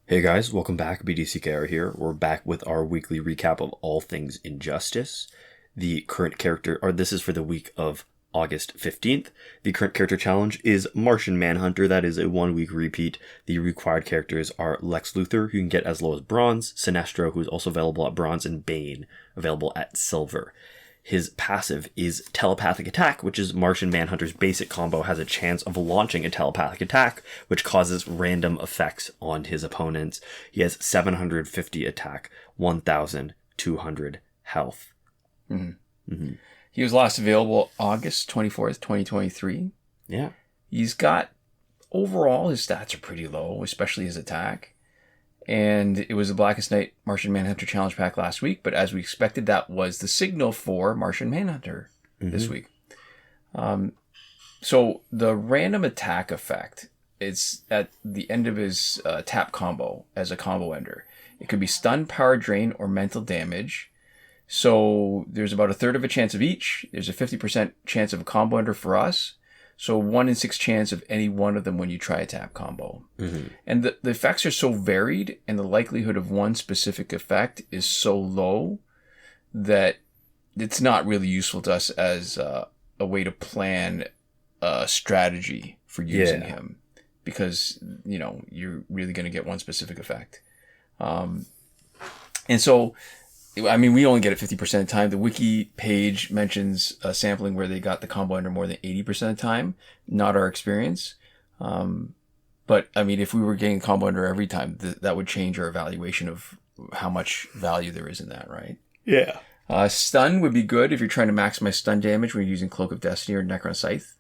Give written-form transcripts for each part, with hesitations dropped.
Hey guys, welcome back. BDCKR here. We're back with our weekly recap of all things Injustice. The current character, or this is for the week of August 15th. The current character challenge is Martian Manhunter. That is a 1-week repeat. The required characters are Lex Luthor, who you can get as low as Bronze, Sinestro, who's also available at Bronze, and Bane, available at Silver. His passive is Telepathic Attack, which is Martian Manhunter's basic combo, has a chance of launching a telepathic attack, which causes random effects on his opponents. He has 750 attack, 1,200 health. He was last available August 24th, 2023. Yeah. He's got, overall, his stats are pretty low, especially his attack. And it was the Blackest Night Martian Manhunter Challenge Pack last week, but as we expected, that was the signal for Martian Manhunter this week. So the random attack effect, it's at the end of his tap combo as a combo ender. It could be stun, power drain, or mental damage. So there's about a third of a chance of each. There's a 50% chance of a combo ender for us. So 1 in 6 chance of any one of them when you try a tap combo. And the effects are so varied, and the likelihood of one specific effect is so low that it's not really useful to us as a way to plan a strategy for using him. Because, you know, you're really going to get one specific effect. And so, I mean, we only get it 50% of the time. The wiki page mentions a sampling where they got the combo under more than 80% of the time. Not our experience. But, I mean, if we were getting combo under every time, that would change our evaluation of how much value there is in that, right? Yeah. Stun would be good if you're trying to maximize stun damage when you're using Cloak of Destiny or Necron Scythe.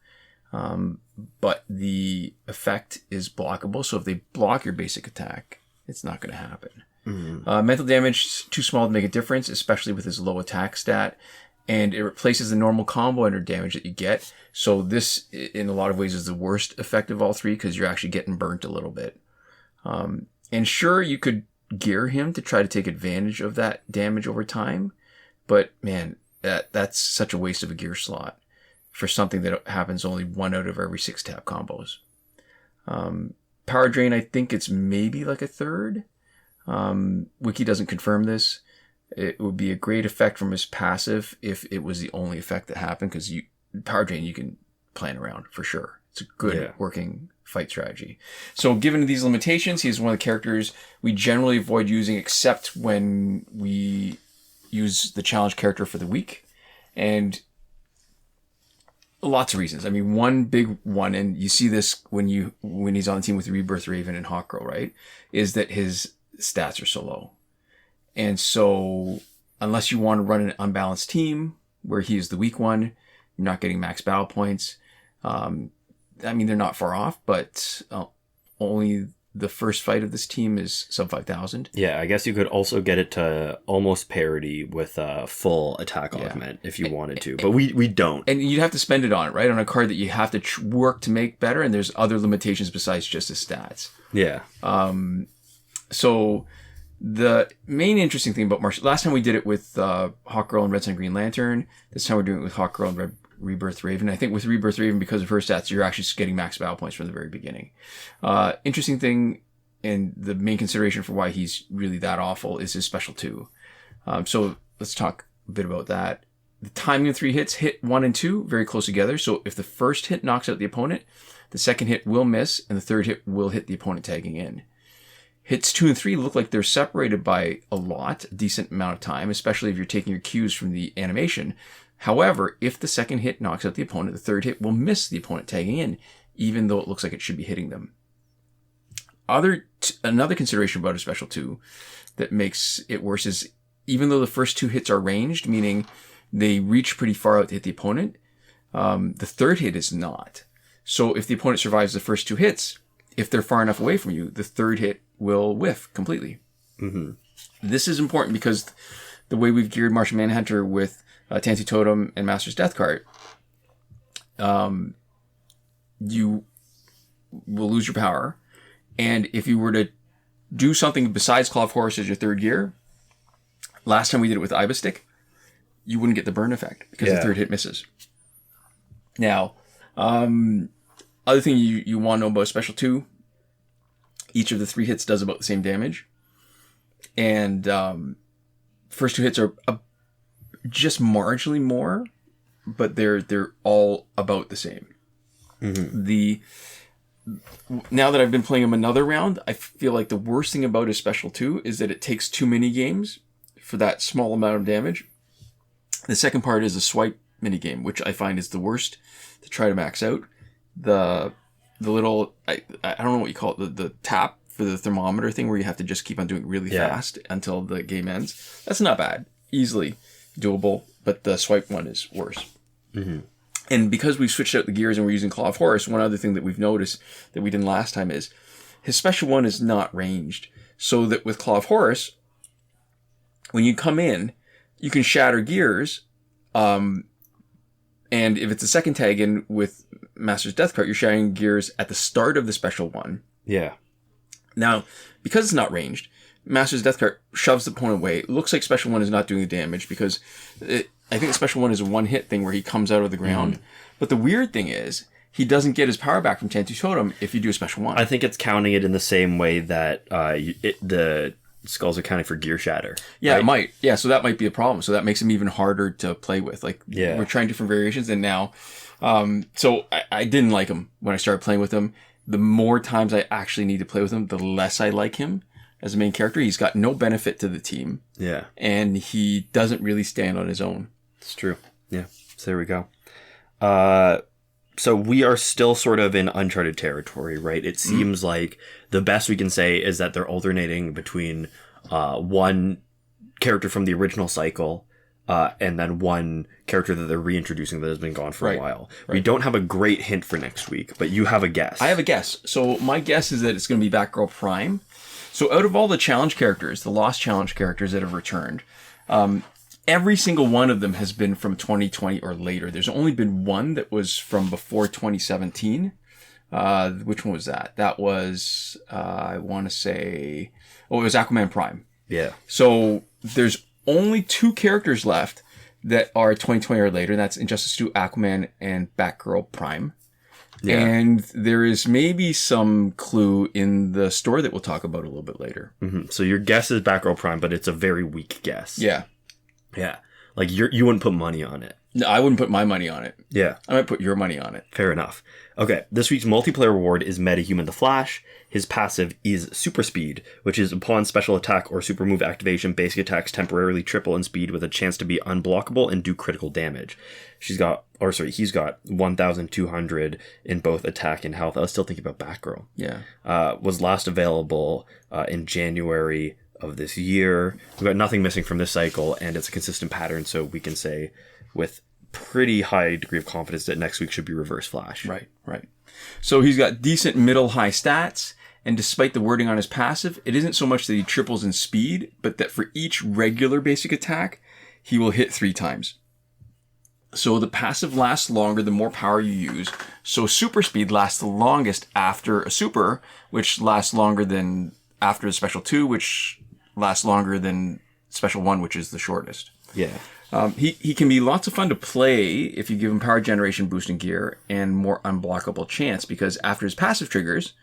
But the effect is blockable, so if they block your basic attack, it's not going to happen. Mental damage, too small to make a difference, especially with his low attack stat. And it replaces the normal combo under damage that you get. So this, in a lot of ways, is the worst effect of all three because you're actually getting burnt a little bit. And sure, you could gear him to try to take advantage of that damage over time. But man, that's such a waste of a gear slot for something that happens only 1 out of every 6 tap combos. Power drain, I think it's maybe like a third. Wiki doesn't confirm this. It would be a great effect from his passive if it was the only effect that happened, because power drain you can plan around for sure. It's a good working fight strategy. So given these limitations, he's one of the characters we generally avoid using except when we use the challenge character for the week. And lots of reasons. I mean, one big one, and you see this when he's on the team with Rebirth Raven and Hawkgirl, right? Is that his stats are so low. And so unless you want to run an unbalanced team where he is the weak one, you're not getting max battle points. I mean, they're not far off, but only the first fight of this team is sub 5,000. Yeah, I guess you could also get it to almost parity with a full attack augment if you wanted to, but we don't. And you'd have to spend it on it, right? On a card that you have to work to make better, and there's other limitations besides just his stats. Yeah. So the main interesting thing about Martian, last time we did it with Hawkgirl and Red Sun Green Lantern. This time we're doing it with Hawkgirl and Rebirth Raven. I think with Rebirth Raven, because of her stats, you're actually getting max battle points from the very beginning. Interesting thing, and the main consideration for why he's really that awful is his special 2. So let's talk a bit about that. The timing of 3 hits, hit 1 and 2, very close together. So if the first hit knocks out the opponent, the second hit will miss, and the third hit will hit the opponent tagging in. Hits 2 and 3 look like they're separated by a decent amount of time, especially if you're taking your cues from the animation. However, if the second hit knocks out the opponent, the third hit will miss the opponent tagging in, even though it looks like it should be hitting them. Another consideration about a special 2 that makes it worse is even though the first 2 hits are ranged, meaning they reach pretty far out to hit the opponent, the third hit is not. So if the opponent survives the first 2 hits, if they're far enough away from you, the third hit will whiff completely. This is important because the way we've geared Martian Manhunter with Tantu Totem and Master's Death Card, you will lose your power. And if you were to do something besides Claw of Horus as your third gear, last time we did it with Ibistic, you wouldn't get the burn effect because the third hit misses. Now, other thing you want to know about Special 2 each of the 3 hits does about the same damage. And first 2 hits are just marginally more, but they're all about the same. Mm-hmm. Now that I've been playing him another round, I feel like the worst thing about his special 2 is that it takes too many games for that small amount of damage. The second part is a swipe minigame, which I find is the worst to try to max out. The little, I don't know what you call it, the tap for the thermometer thing where you have to just keep on doing it really fast until the game ends. That's not bad. Easily doable, but the swipe one is worse. Mm-hmm. And because we've switched out the gears and we're using Claw of Horus, one other thing that we've noticed that we didn't last time is his special 1 is not ranged. So that with Claw of Horus, when you come in, you can shatter gears. And if it's a second tag in with Master's Death Cart, you're shattering gears at the start of the special 1. Yeah. Now, because it's not ranged, Master's Death Cart shoves the opponent away. It looks like special 1 is not doing the damage because I think special 1 is a 1-hit thing where he comes out of the ground. Mm-hmm. But the weird thing is, he doesn't get his power back from Tantu Totem if you do a special 1. I think it's counting it in the same way that the skulls are counting for gear shatter. Yeah, right? It might. Yeah, so that might be a problem. So that makes him even harder to play with. Like, we're trying different variations, and now... so I didn't like him when I started playing with him. The more times I actually need to play with him, the less I like him as a main character. He's got no benefit to the team. Yeah. And he doesn't really stand on his own. It's true. Yeah. So there we go. So we are still sort of in uncharted territory, right? It seems like the best we can say is that they're alternating between one character from the original cycle and then one character that they're reintroducing that has been gone for a while. Right. We don't have a great hint for next week, but you have a guess. I have a guess. So my guess is that it's going to be Batgirl Prime. So out of all the challenge characters, the lost challenge characters that have returned, every single one of them has been from 2020 or later. There's only been one that was from before 2017. Which one was that? That was, I want to say, it was Aquaman Prime. Yeah. So there's only 2 characters left that are 2020 or later. And that's Injustice 2, Aquaman, and Batgirl Prime. Yeah. And there is maybe some clue in the story that we'll talk about a little bit later. Mm-hmm. So your guess is Batgirl Prime, but it's a very weak guess. Yeah. Yeah. Like you wouldn't put money on it. No, I wouldn't put my money on it. Yeah. I might put your money on it. Fair enough. Okay. This week's multiplayer reward is Metahuman The Flash. His passive is Super Speed, which is upon special attack or super move activation, basic attacks temporarily triple in speed with a chance to be unblockable and do critical damage. He's got 1,200 in both attack and health. I was still thinking about Batgirl. Yeah. Was last available in January of this year. We've got nothing missing from this cycle, and it's a consistent pattern, so we can say with pretty high degree of confidence that next week should be Reverse Flash. Right. So he's got decent middle-high stats, and despite the wording on his passive, it isn't so much that he triples in speed, but that for each regular basic attack, he will hit 3 times. So the passive lasts longer the more power you use. So super speed lasts the longest after a super, which lasts longer than after the special 2, which lasts longer than special 1, which is the shortest. Yeah. He can be lots of fun to play if you give him power generation boosting gear and more unblockable chance, because after his passive triggers,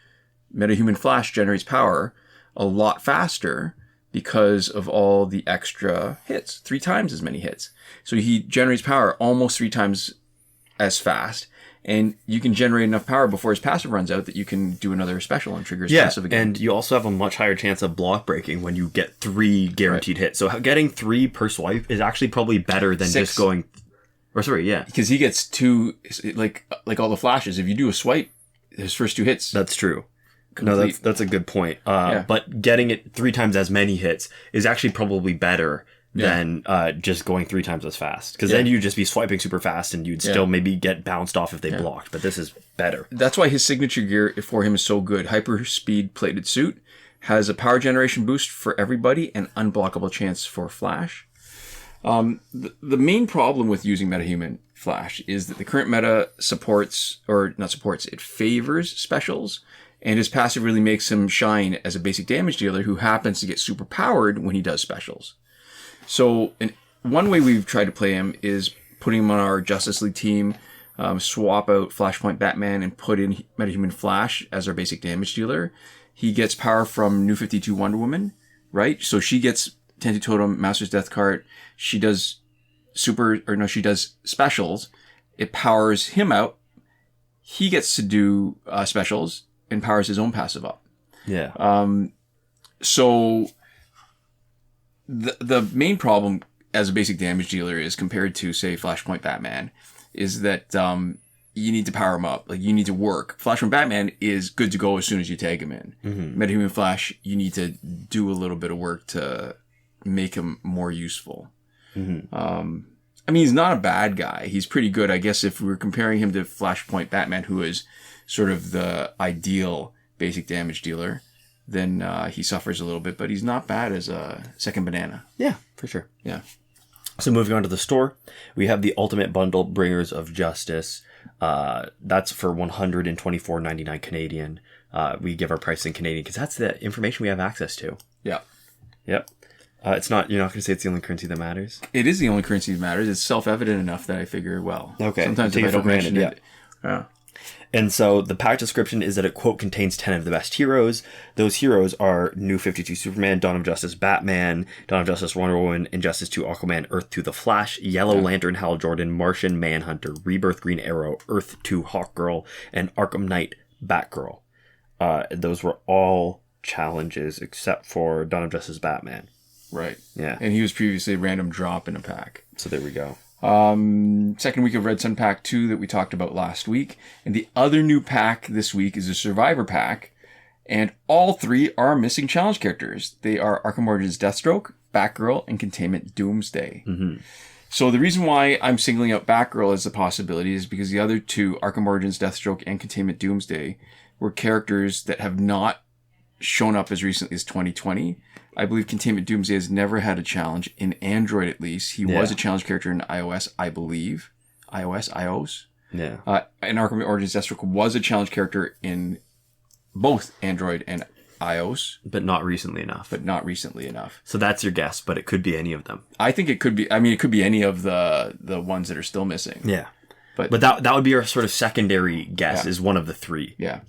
Metahuman Flash generates power a lot faster because of all the extra hits, 3 times as many hits. So he generates power almost 3 times as fast, and you can generate enough power before his passive runs out that you can do another special and trigger his passive again. And you also have a much higher chance of block breaking when you get 3 guaranteed hits. So getting 3 per swipe is actually probably better than 6. just going... Or sorry, yeah. Because he gets 2, like all the flashes. If you do a swipe, his first 2 hits... That's true. Complete. No, that's a good point. But getting it 3 times as many hits is actually probably better than just going 3 times as fast. Because then you'd just be swiping super fast and you'd still maybe get bounced off if they blocked. But this is better. That's why his signature gear for him is so good. Hyper Speed Plated Suit has a power generation boost for everybody and unblockable chance for Flash. The main problem with using Metahuman Flash is that the current meta it favors specials. And his passive really makes him shine as a basic damage dealer who happens to get super powered when he does specials. So one way we've tried to play him is putting him on our Justice League team, swap out Flashpoint Batman and put in Metahuman Flash as our basic damage dealer. He gets power from New 52 Wonder Woman, right? So she gets Tentu Totem, Master's Death Cart. She does she does specials. It powers him out. He gets to do specials and powers his own passive up. Yeah. So the main problem as a basic damage dealer is compared to, say, Flashpoint Batman, is that you need to power him up. Like, you need to work. Flashpoint Batman is good to go as soon as you tag him in. Mm-hmm. Metahuman Flash, you need to do a little bit of work to make him more useful. Mm-hmm. I mean, he's not a bad guy. He's pretty good. I guess if we were comparing him to Flashpoint Batman, who is sort of the ideal basic damage dealer, then he suffers a little bit, but he's not bad as a second banana. Yeah, for sure. Yeah. So moving on to the store, we have the Ultimate Bundle Bringers of Justice. That's for $124.99 Canadian. We give our price in Canadian because that's the information we have access to. Yeah. Yep. You're not going to say it's the only currency that matters? It is the only currency that matters. It's self-evident enough that I figure, well, okay. Sometimes if I don't mention it. Yeah. And so the pack description is that it, quote, contains 10 of the best heroes. Those heroes are New 52 Superman, Dawn of Justice Batman, Dawn of Justice Wonder Woman, Injustice 2 Aquaman, Earth 2 The Flash, Yellow Lantern Hal Jordan, Martian Manhunter, Rebirth Green Arrow, Earth 2 Hawkgirl, and Arkham Knight Batgirl. Those were all challenges except for Dawn of Justice Batman. Right. Yeah. And he was previously a random drop in a pack. So there we go. Second week of Red Sun Pack 2 that we talked about last week. And the other new pack this week is a Survivor Pack. And all three are missing challenge characters. They are Arkham Origins Deathstroke, Batgirl, and Containment Doomsday. Mm-hmm. So the reason why I'm singling out Batgirl as a possibility is because the other two, Arkham Origins Deathstroke and Containment Doomsday, were characters that have not shown up as recently as 2020. I believe Containment Doomsday has never had a challenge in Android, at least. He was a challenge character in iOS, I believe. iOS? Yeah. And Arkham Origins Deathstroke was a challenge character in both Android and iOS. But not recently enough. So that's your guess, but it could be any of them. I think it could be, it could be any of the ones that are still missing. Yeah. But that would be our sort of secondary guess, is one of the three. Yeah.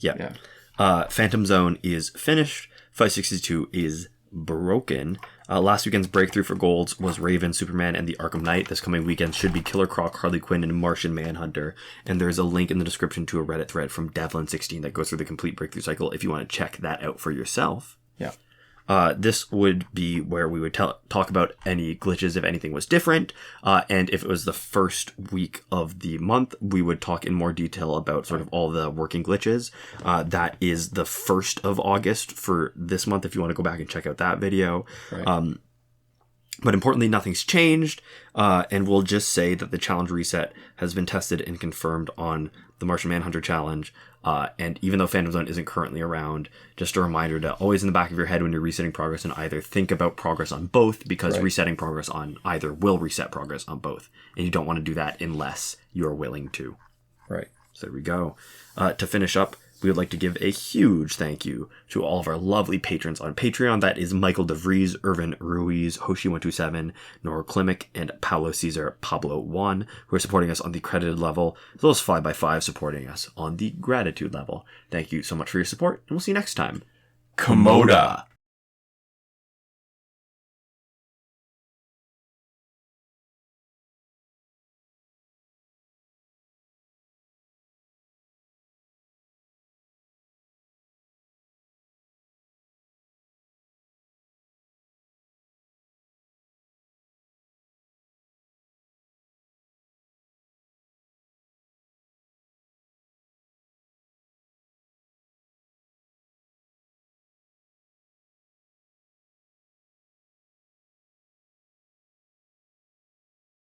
Phantom Zone is finished. 562 is broken. Last weekend's breakthrough for golds was Raven, Superman, and the Arkham Knight. This coming weekend should be Killer Croc, Harley Quinn, and Martian Manhunter. And there's a link in the description to a Reddit thread from Devlin16 that goes through the complete breakthrough cycle if you want to check that out for yourself. Yeah. This would be where we would talk about any glitches if anything was different. And if it was the first week of the month, we would talk in more detail about sort of all the working glitches. That is the 1st of August for this month, if you want to go back and check out that video. Right. But importantly, nothing's changed. And we'll just say that the challenge reset has been tested and confirmed on the Martian Manhunter challenge. And even though Phantom Zone isn't currently around, just a reminder to always in the back of your head when you're resetting progress and either think about progress on both, because resetting progress on either will reset progress on both. And you don't want to do that unless you're willing to. Right. So there we go. To finish up, we would like to give a huge thank you to all of our lovely patrons on Patreon. That is Michael Devries, Irvin, Ruiz, Hoshi127, Nora Klimek, and Paolo-Cesar-Pablo-Juan, who are supporting us on the credited level, as well as 5x5 supporting us on the gratitude level. Thank you so much for your support, and we'll see you next time. Komoda.